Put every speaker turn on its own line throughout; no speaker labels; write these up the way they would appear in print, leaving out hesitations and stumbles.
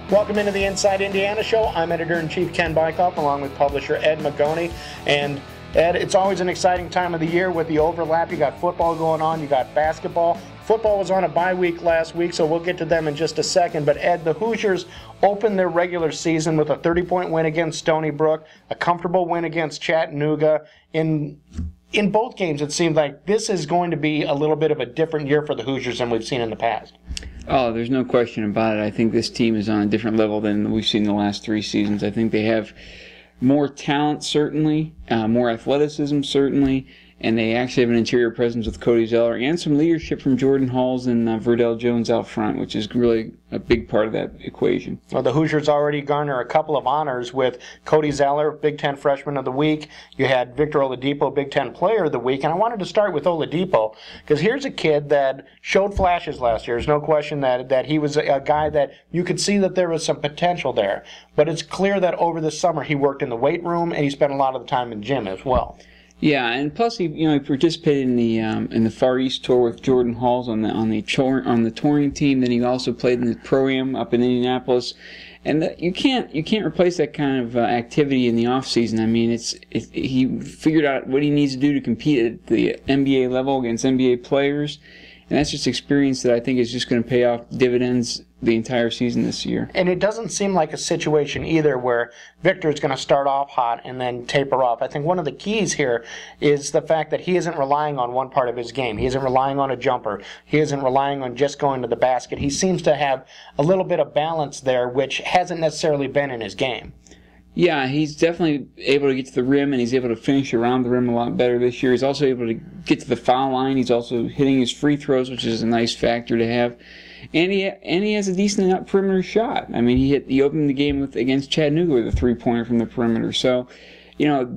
Welcome into the Inside Indiana Show. I'm Editor-in-Chief Ken Bikoff, along with publisher Ed Magoni. And Ed, it's always an exciting time of the year with the overlap. You got football going on, you got basketball. Football was on a bye week last week, so we'll get to them in just a second. But Ed, the Hoosiers opened their regular season with a 30-point win against Stony Brook, a comfortable win against Chattanooga. In both games, it seemed like this is going to be a little bit of a different year for the Hoosiers than we've seen in the past.
Oh, there's no question about it. I think this team is on a different level than we've seen in the last 3 seasons. I think they have more talent, certainly, more athleticism, certainly, and they actually have an interior presence with Cody Zeller and some leadership from Jordan Halls and Verdell Jones out front, which is really a big part of that equation.
Well, the Hoosiers already garner a couple of honors with Cody Zeller, Big Ten Freshman of the Week. You had Victor Oladipo, Big Ten Player of the Week. And I wanted to start with Oladipo because here's a kid that showed flashes last year. There's no question that he was a guy that you could see that there was some potential there. But it's clear that over the summer he worked in the weight room and he spent a lot of the time in the gym as well.
Yeah, and plus he participated in the Far East tour with Jordan Halls on the touring team. Then he also played in the pro-am up in Indianapolis, and you can't replace that kind of activity in the off season. I mean, he figured out what he needs to do to compete at the NBA level against NBA players, and that's just experience that I think is just going to pay off dividends the entire season this year.
And it doesn't seem like a situation either where Victor is going to start off hot and then taper off. I think one of the keys here is the fact that he isn't relying on one part of his game. He isn't relying on a jumper. He isn't relying on just going to the basket. He seems to have a little bit of balance there, which hasn't necessarily been in his game.
Yeah, he's definitely able to get to the rim, and he's able to finish around the rim a lot better this year. He's also able to get to the foul line. He's also hitting his free throws, which is a nice factor to have. And he has a decent enough perimeter shot. I mean, he opened the game against Chattanooga with a three-pointer from the perimeter. So,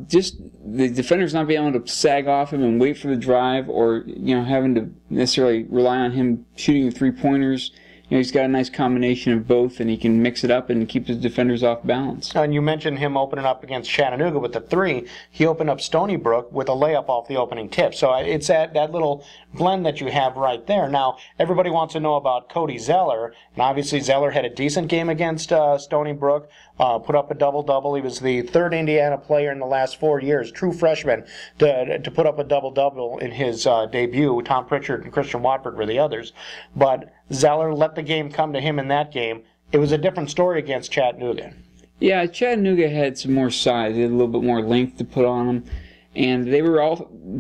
just the defender's not being able to sag off him and wait for the drive, or having to necessarily rely on him shooting the three-pointers. He's got a nice combination of both, and he can mix it up and keep his defenders off balance.
And you mentioned him opening up against Chattanooga with the three. He opened up Stony Brook with a layup off the opening tip. So it's that little blend that you have right there. Now, everybody wants to know about Cody Zeller, and obviously Zeller had a decent game against Stony Brook, put up a double-double. He was the third Indiana player in the last 4 years, true freshman, to put up a double-double in his debut. Tom Pritchard and Christian Watford were the others. But Zeller let the game come to him in that game. It was a different story against Chattanooga.
Yeah, Chattanooga had some more size. They had a little bit more length to put on them. And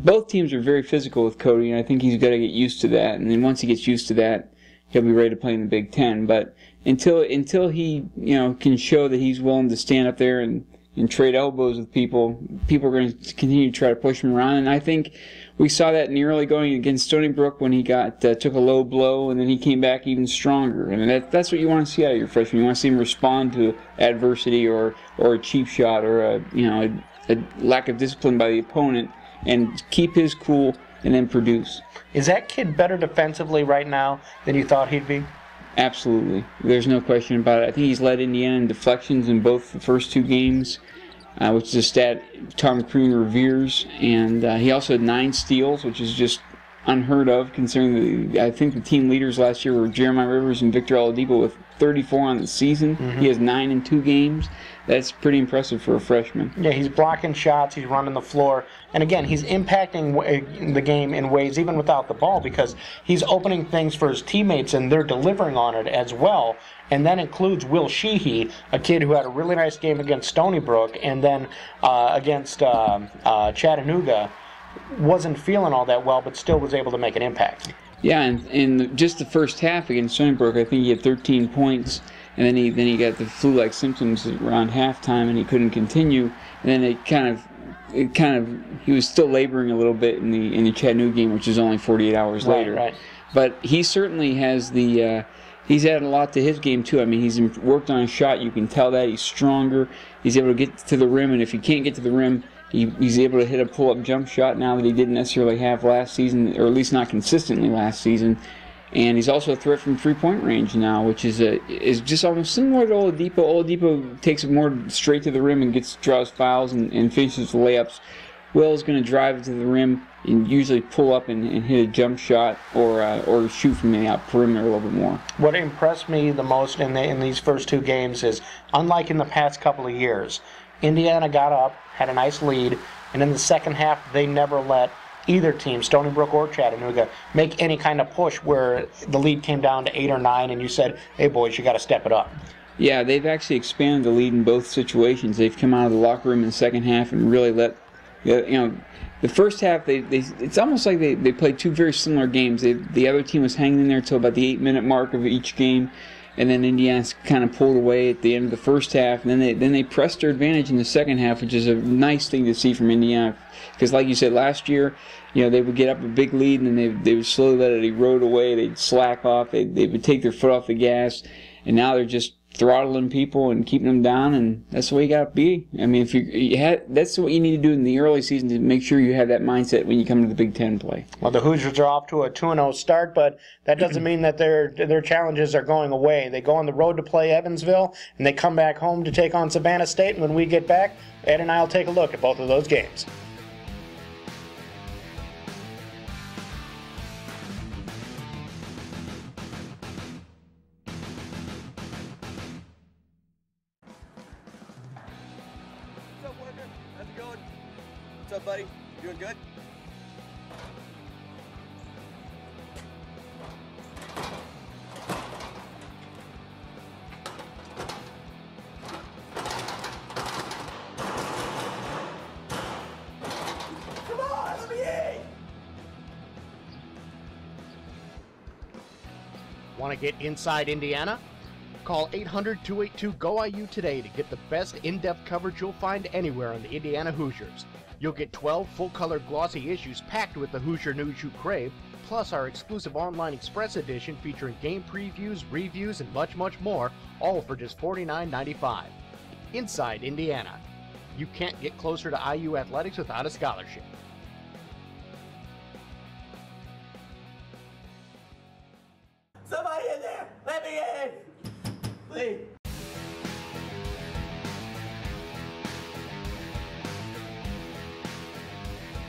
both teams are very physical with Cody, and I think he's got to get used to that. And then once he gets used to that, he'll be ready to play in the Big Ten. But until he can show that he's willing to stand up there and trade elbows with people are going to continue to try to push him around. And I think we saw that in the early going against Stony Brook when he took a low blow, and then he came back even stronger. And that's what you want to see out of your freshman. You want to see him respond to adversity or a cheap shot or a lack of discipline by the opponent, and keep his cool and then produce.
Is that kid better defensively right now than you thought he'd be?
Absolutely. There's no question about it. I think he's led Indiana in deflections in both the first 2 games, which is a stat Tom Crean reveres. And he also had 9 steals, which is just unheard of, considering I think the team leaders last year were Jeremiah Rivers and Victor Oladipo with 34 on the season. Mm-hmm. He has 9 in 2 games. That's pretty impressive for a freshman.
Yeah, he's blocking shots, he's running the floor, and again, he's impacting the game in ways even without the ball, because he's opening things for his teammates and they're delivering on it as well. And that includes Will Sheehy, a kid who had a really nice game against Stony Brook, and then against Chattanooga wasn't feeling all that well, but still was able to make an impact.
Yeah, and in just the first half against Stony Brook, I think he had 13 points. And then he got the flu-like symptoms around halftime, and he couldn't continue. And then he was still laboring a little bit in the Chattanooga game, which is only 48 hours later.
Right.
But he certainly has he's added a lot to his game too. I mean, he's worked on his shot. You can tell that he's stronger. He's able to get to the rim, and if he can't get to the rim, he's able to hit a pull-up jump shot now that he didn't necessarily have last season, or at least not consistently last season. And he's also a threat from three-point range now, which is just almost similar to Oladipo. Oladipo takes it more straight to the rim and draws fouls and finishes the layups Will's going to drive it to the rim and usually pull up and hit a jump shot or shoot from the out perimeter a little bit more.
What impressed me the most in these first two games is, unlike in the past couple of years, Indiana got up, had a nice lead, and in the second half they never let either team, Stony Brook or Chattanooga, make any kind of push where the lead came down to 8 or 9 and you said, hey boys, you got to step it up.
Yeah, they've actually expanded the lead in both situations. They've come out of the locker room in the second half and really let, the first half, it's almost like they played two very similar games. The other team was hanging in there until about the 8-minute mark of each game, and then Indiana kind of pulled away at the end of the first half, and then they pressed their advantage in the second half, which is a nice thing to see from Indiana. Because like you said, last year, they would get up a big lead, and then they would slowly let it erode away. They'd slack off. They would take their foot off the gas, and now they're just throttling people and keeping them down, and that's the way you got to be. I mean, if that's what you need to do in the early season to make sure you have that mindset when you come to the Big Ten play.
Well, the Hoosiers are off to a 2-0 start, but that doesn't mean that their challenges are going away. They go on the road to play Evansville, and they come back home to take on Savannah State, and when we get back, Ed and I will take a look at both of those games.
What's up, buddy? You doing good? Come on, let me in!
Want to get inside Indiana? Call 800-282-GO-IU today to get the best in-depth coverage you'll find anywhere on the Indiana Hoosiers. You'll get 12 full-color glossy issues packed with the Hoosier news you crave, plus our exclusive online express edition featuring game previews, reviews, and much, much more, all for just $49.95. Inside Indiana. You can't get closer to IU athletics without a scholarship.
Somebody in there! Let me in! Please.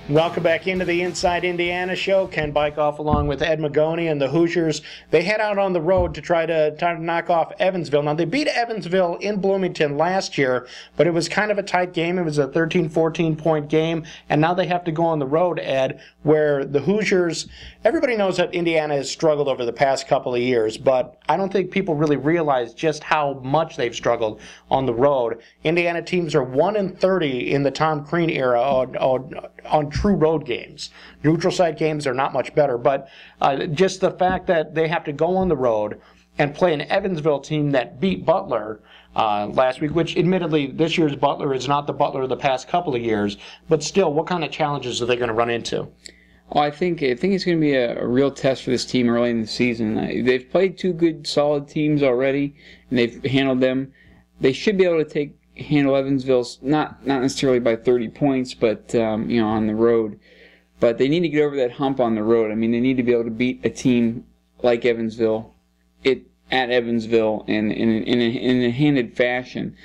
Welcome back into the Inside Indiana show. Ken Bikoff along with Ed Magoni and the Hoosiers. They head out on the road to try to knock off Evansville. Now, they beat Evansville in Bloomington last year, but it was kind of a tight game. It was a 13-14 point game, and now they have to go on the road, Ed, where the Hoosiers, everybody knows that Indiana has struggled over the past couple of years, but I don't think people really realize just how much they've struggled on the road. Indiana teams are 1-30 in the Tom Crean era on true road games. Neutral site games are not much better, but just the fact that they have to go on the road and play an Evansville team that beat Butler last week, which admittedly this year's Butler is not the Butler of the past couple of years, but still, what kind of challenges are they going to run into?
Well, I think it's going to be a real test for this team early in the season. They've played two good, solid teams already, and they've handled them. They should be able to handle Evansville, not necessarily by 30 points, but on the road. But they need to get over that hump on the road. I mean, they need to be able to beat a team like Evansville at Evansville in a handed fashion.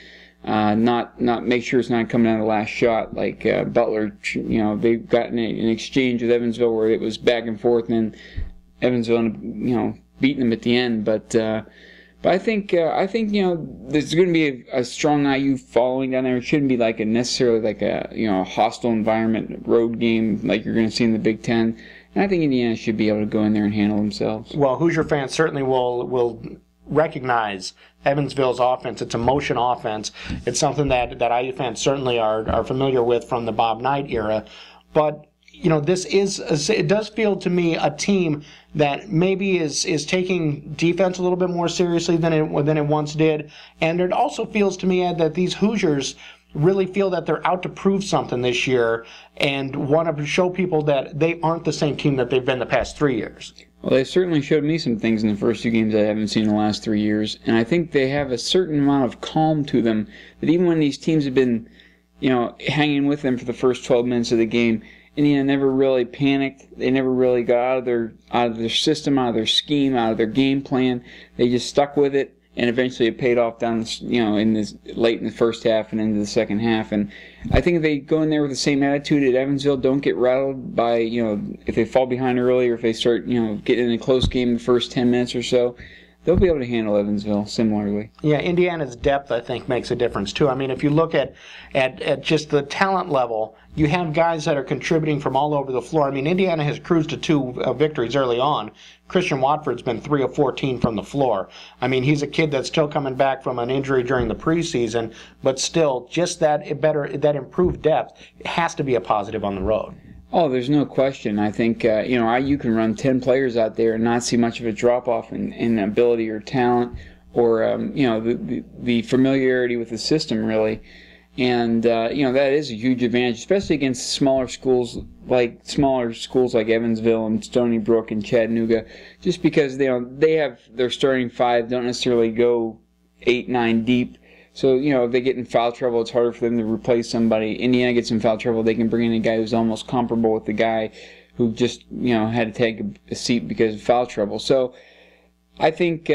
Not make sure it's not coming down to the last shot like Butler. They've gotten an exchange with Evansville where it was back and forth, and then Evansville beating them at the end. But I think there's going to be a strong IU following down there. It shouldn't be necessarily like a hostile environment road game like you're going to see in the Big Ten. And I think Indiana should be able to go in there and handle themselves.
Well, Hoosier fans certainly will recognize Evansville's offense. It's a motion offense. It's something that IU fans certainly are familiar with from the Bob Knight era. But it does feel to me a team that maybe is taking defense a little bit more seriously than it once did. And it also feels to me, Ed, that these Hoosiers really feel that they're out to prove something this year and want to show people that they aren't the same team that they've been the past 3 years.
Well, they certainly showed me some things in the first two games I haven't seen in the last 3 years. And I think they have a certain amount of calm to them that even when these teams have been, hanging with them for the first 12 minutes of the game, Indiana never really panicked. They never really got out of their system, out of their scheme, out of their game plan. They just stuck with it and eventually it paid off down, late in the first half and into the second half. And I think if they go in there with the same attitude at Evansville, don't get rattled by, if they fall behind early or if they start, getting in a close game the first 10 minutes or so, they'll be able to handle Evansville similarly.
Yeah, Indiana's depth, I think, makes a difference, too. I mean, if you look at just the talent level, you have guys that are contributing from all over the floor. I mean, Indiana has cruised to 2 victories early on. Christian Watford's been 3 of 14 from the floor. I mean, he's a kid that's still coming back from an injury during the preseason, but still, just that improved depth has to be a positive on the road.
Oh, there's no question. I think, IU can run 10 players out there and not see much of a drop-off in ability or talent or, the familiarity with the system, really. And, that is a huge advantage, especially against smaller schools like Evansville and Stony Brook and Chattanooga, just because, they have their starting 5, don't necessarily go 8, 9 deep. So, if they get in foul trouble, it's harder for them to replace somebody. Indiana gets in foul trouble, they can bring in a guy who's almost comparable with the guy who just, had to take a seat because of foul trouble. So, I think,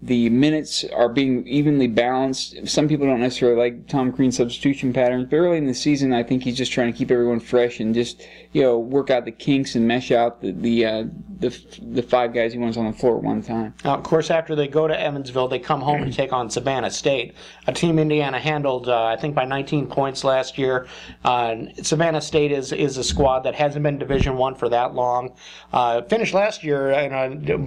the minutes are being evenly balanced. Some people don't necessarily like Tom Crean's substitution patterns, but early in the season, I think he's just trying to keep everyone fresh and just, work out the kinks and mesh out the 5 guys he wants on the floor at one time.
Now, of course, after they go to Evansville, they come home and take on Savannah State, a team Indiana handled, I think, by 19 points last year. Savannah State is a squad that hasn't been Division I for that long. Finished last year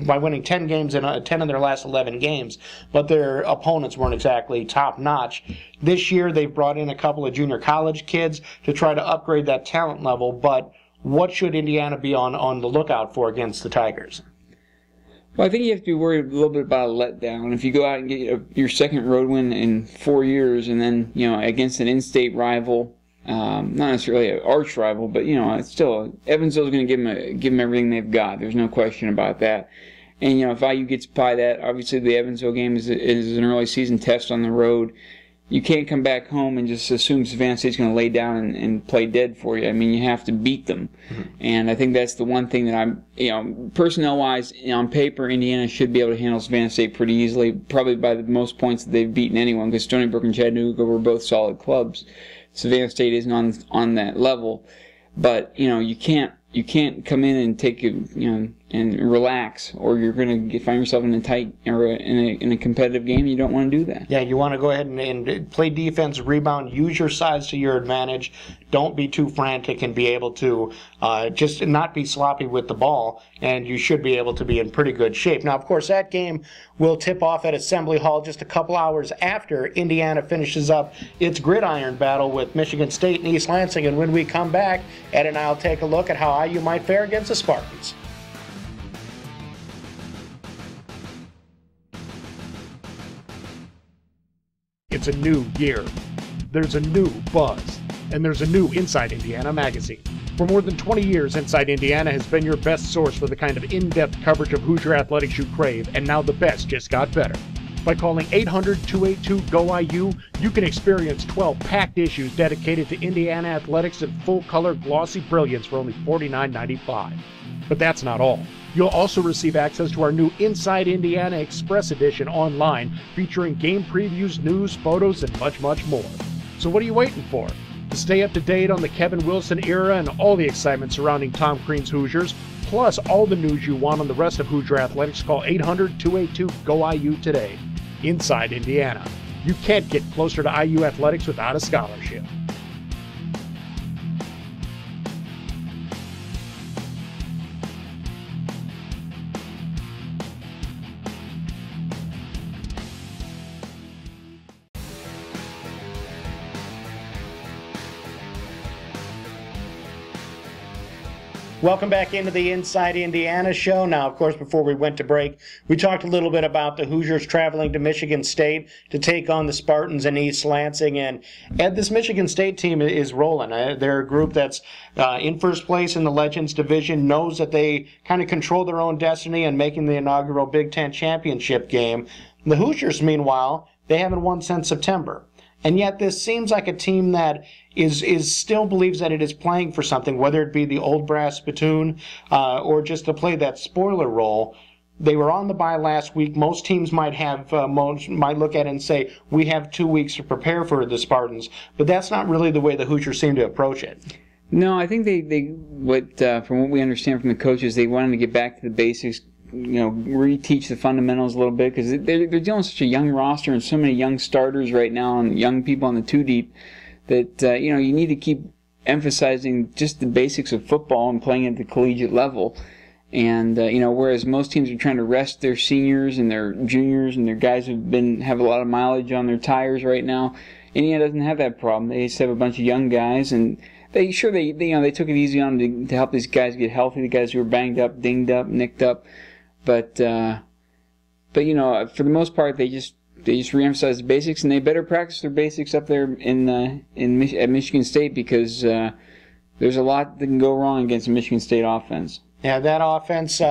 by winning 10 games in 10 of their last 11 games, but their opponents weren't exactly top-notch. This year, they've brought in a couple of junior college kids to try to upgrade that talent level, but what should Indiana be on the lookout for against the Tigers?
Well, I think you have to be worried a little bit about a letdown. If you go out and get your second road win in 4 years and then, against an in-state rival, not necessarily an arch rival, but, it's still, Evansville's going to give them everything they've got. There's no question about that. And, if IU gets by that, obviously the Evansville game is an early season test on the road. You can't come back home and just assume Savannah State's going to lay down and play dead for you. I mean, you have to beat them. Mm-hmm. And I think that's the one thing that personnel-wise, on paper, Indiana should be able to handle Savannah State pretty easily, probably by the most points that they've beaten anyone, because Stony Brook and Chattanooga were both solid clubs. Savannah State isn't on that level. But, you can't come in and take and relax, or you're going to find yourself in a tight or in a competitive game. You don't want to do that.
Yeah, you want to go ahead and play defense, rebound, use your size to your advantage. Don't be too frantic and be able to just not be sloppy with the ball, and you should be able to be in pretty good shape. Now, of course, that game will tip off at Assembly Hall just a couple hours after Indiana finishes up its gridiron battle with Michigan State and East Lansing. And when we come back, Ed and I will take a look at how IU might fare against the Spartans.
It's a new year. There's a new buzz. And there's a new Inside Indiana magazine. For more than 20 years, Inside Indiana has been your best source for the kind of in-depth coverage of Hoosier athletics you crave, and now the best just got better. By calling 800-282-GO-IU, you can experience 12 packed issues dedicated to Indiana athletics in full-color glossy brilliance for only $49.95. But that's not all. You'll also receive access to our new Inside Indiana Express Edition online, featuring game previews, news, photos, and much, much more. So what are you waiting for? To stay up to date on the Kevin Wilson era and all the excitement surrounding Tom Crean's Hoosiers, plus all the news you want on the rest of Hoosier athletics, call 800-282-GO-IU today. Inside Indiana. You can't get closer to IU athletics without a scholarship.
Welcome back into the Inside Indiana show. Now, of course, before we went to break, we talked a little bit about the Hoosiers traveling to Michigan State to take on the Spartans in East Lansing. And Ed, this Michigan State team is rolling. They're a group that's in first place in the Legends Division, knows that they kind of control their own destiny and making the inaugural Big Ten championship game. The Hoosiers, meanwhile, they haven't won since September. And yet this seems like a team that is still believes that it is playing for something, whether it be the old brass spittoon or just to play that spoiler role. they were on the bye last week. Most teams might look at it and say, we have 2 weeks to prepare for the Spartans, but that's not really the way the Hoosiers seem to approach it.
No, I think from what we understand from the coaches, they wanted to get back to the basics, reteach the fundamentals a little bit, because they're dealing with such a young roster and so many young starters right now and young people on the two deep that, you need to keep emphasizing just the basics of football and playing at the collegiate level. And, whereas most teams are trying to rest their seniors and their juniors and their guys who have a lot of mileage on their tires right now, Indiana doesn't have that problem. They just have a bunch of young guys, and they took it easy on them to help these guys get healthy, the guys who were banged up, dinged up, nicked up. But for the most part, they just reemphasize the basics, and they better practice their basics up there at Michigan State, because there's a lot that can go wrong against the Michigan State offense.
Yeah, that offense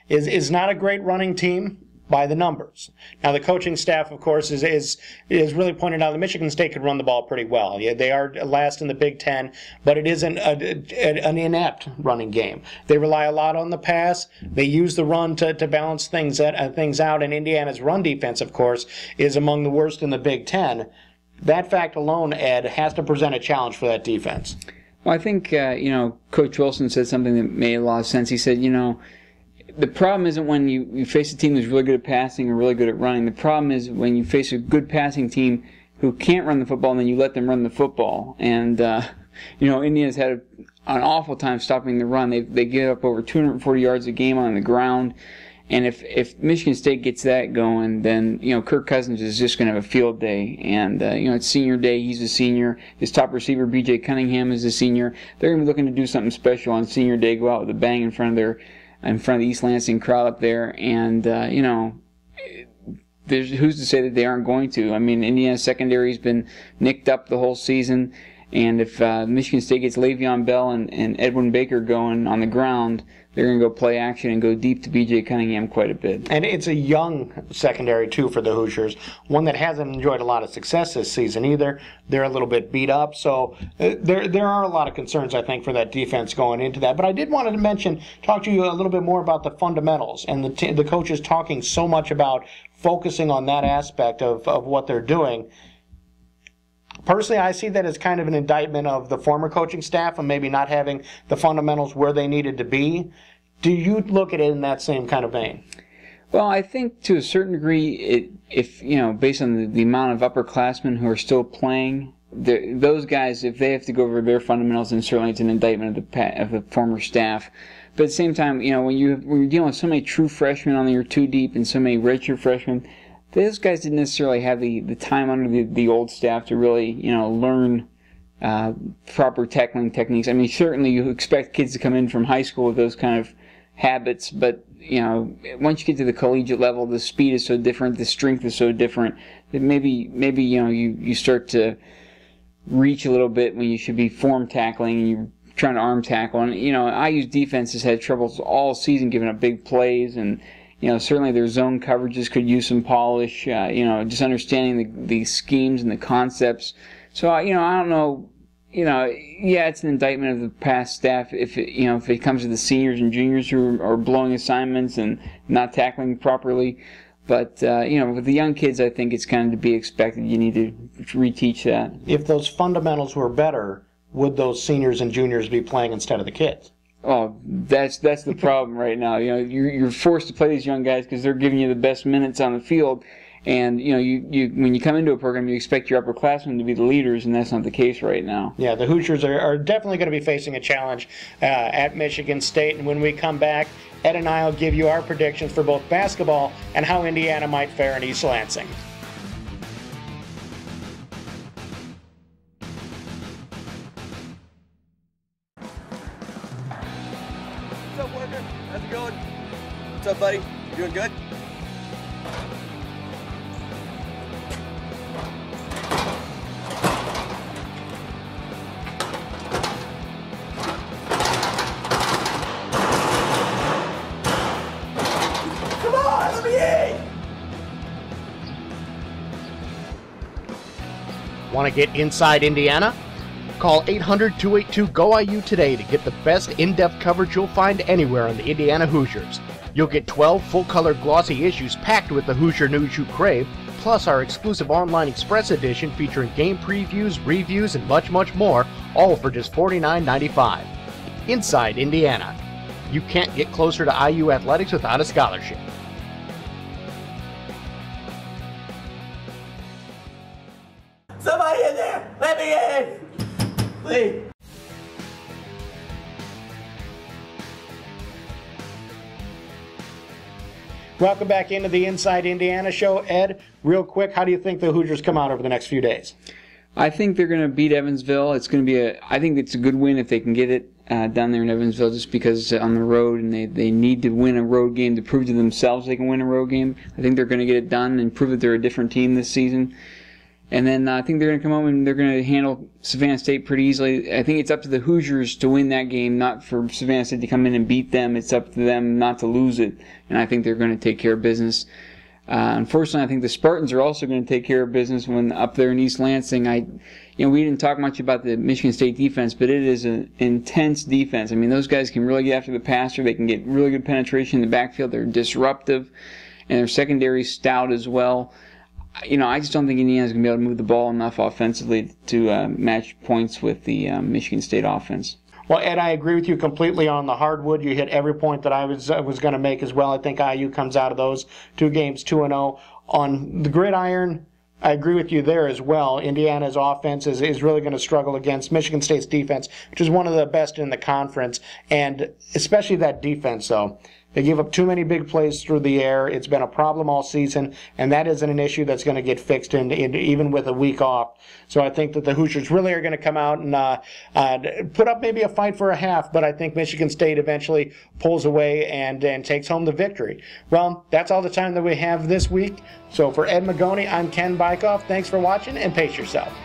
is not a great running team by the numbers. Now, the coaching staff, of course, is really pointed out that Michigan State could run the ball pretty well. Yeah, they are last in the Big Ten, but it isn't an inept running game. They rely a lot on the pass. They use the run to balance things out, and Indiana's run defense, of course, is among the worst in the Big Ten. That fact alone, Ed, has to present a challenge for that defense.
Well, I think, Coach Wilson said something that made a lot of sense. He said, the problem isn't when you face a team that's really good at passing or really good at running. The problem is when you face a good passing team who can't run the football, and then you let them run the football. And, Indiana's had an awful time stopping the run. They give up over 240 yards a game on the ground. And if Michigan State gets that going, then, Kirk Cousins is just going to have a field day. And, it's senior day. He's a senior. His top receiver, B.J. Cunningham, is a senior. They're going to be looking to do something special on senior day, go out with a bang in front of the East Lansing crowd up there. And, who's to say that they aren't going to? I mean, Indiana's secondary has been nicked up the whole season. And if Michigan State gets Le'Veon Bell and Edwin Baker going on the ground, they're going to go play action and go deep to B.J. Cunningham quite a bit.
And it's a young secondary, too, for the Hoosiers, one that hasn't enjoyed a lot of success this season either. They're a little bit beat up, so there are a lot of concerns, I think, for that defense going into that. But I did want to talk to you a little bit more about the fundamentals, and the coaches talking so much about focusing on that aspect of what they're doing. Personally, I see that as kind of an indictment of the former coaching staff and maybe not having the fundamentals where they needed to be. Do you look at it in that same kind of vein?
Well, I think to a certain degree, based on the amount of upperclassmen who are still playing, those guys, if they have to go over their fundamentals, then certainly it's an indictment of the former staff. But at the same time, when you're dealing with so many true freshmen on your two deep and so many redshirt freshmen, those guys didn't necessarily have the time under the old staff to really, learn proper tackling techniques. I mean, certainly you expect kids to come in from high school with those kind of habits, but, once you get to the collegiate level, the speed is so different, the strength is so different, that maybe you start to reach a little bit when you should be form tackling and you're trying to arm tackle. And, IU's defense has had troubles all season giving up big plays, and certainly their zone coverages could use some polish, just understanding the schemes and the concepts. So, I don't know, it's an indictment of the past staff if it comes to the seniors and juniors who are blowing assignments and not tackling properly. But, with the young kids, I think it's kind of to be expected. You need to reteach that. If those fundamentals were better, would those seniors and juniors be playing instead of the kids? Oh, that's the problem right now. You're forced to play these young guys because they're giving you the best minutes on the field, and you when you come into a program, you expect your upperclassmen to be the leaders, and that's not the case right now. Yeah, the Hoosiers are definitely going to be facing a challenge at Michigan State, and when we come back, Ed and I will give you our predictions for both basketball and how Indiana might fare in East Lansing.
What's up, Worker? How's it going? What's up, buddy? You doing good? Come on, let me in!
Want to get inside Indiana? Call 800-282-GO-IU today to get the best in-depth coverage you'll find anywhere on the Indiana Hoosiers. You'll get 12 full-color glossy issues packed with the Hoosier news you crave, plus our exclusive online express edition featuring game previews, reviews, and much, much more, all for just $49.95. Inside Indiana. You can't get closer to IU athletics without a scholarship.
Somebody in there! Let me in! Please!
Welcome back into the Inside Indiana show. Ed, real quick, how do you think the Hoosiers come out over the next few days?
I think they're going to beat Evansville. It's going to be I think it's a good win if they can get it down there in Evansville, just because on the road, and they need to win a road game to prove to themselves they can win a road game. I think they're going to get it done and prove that they're a different team this season. And then I think they're going to come home and they're going to handle Savannah State pretty easily. I think it's up to the Hoosiers to win that game, not for Savannah State to come in and beat them. It's up to them not to lose it. And I think they're going to take care of business. Unfortunately, I think the Spartans are also going to take care of business when up there in East Lansing. We didn't talk much about the Michigan State defense, but it is an intense defense. I mean, those guys can really get after the passer. They can get really good penetration in the backfield. They're disruptive, and their secondary stout as well. I just don't think Indiana's going to be able to move the ball enough offensively to match points with the Michigan State offense.
Well, Ed, I agree with you completely on the hardwood. You hit every point that I was going to make as well. I think IU comes out of those 2 games 2-0. On the gridiron, I agree with you there as well. Indiana's offense is really going to struggle against Michigan State's defense, which is one of the best in the conference, and especially that defense, though. They give up too many big plays through the air. It's been a problem all season, and that isn't an issue that's going to get fixed even with a week off. So I think that the Hoosiers really are going to come out and put up maybe a fight for a half, but I think Michigan State eventually pulls away and takes home the victory. Well, that's all the time that we have this week. So for Ed Magoni, I'm Ken Bikoff. Thanks for watching, and pace yourself.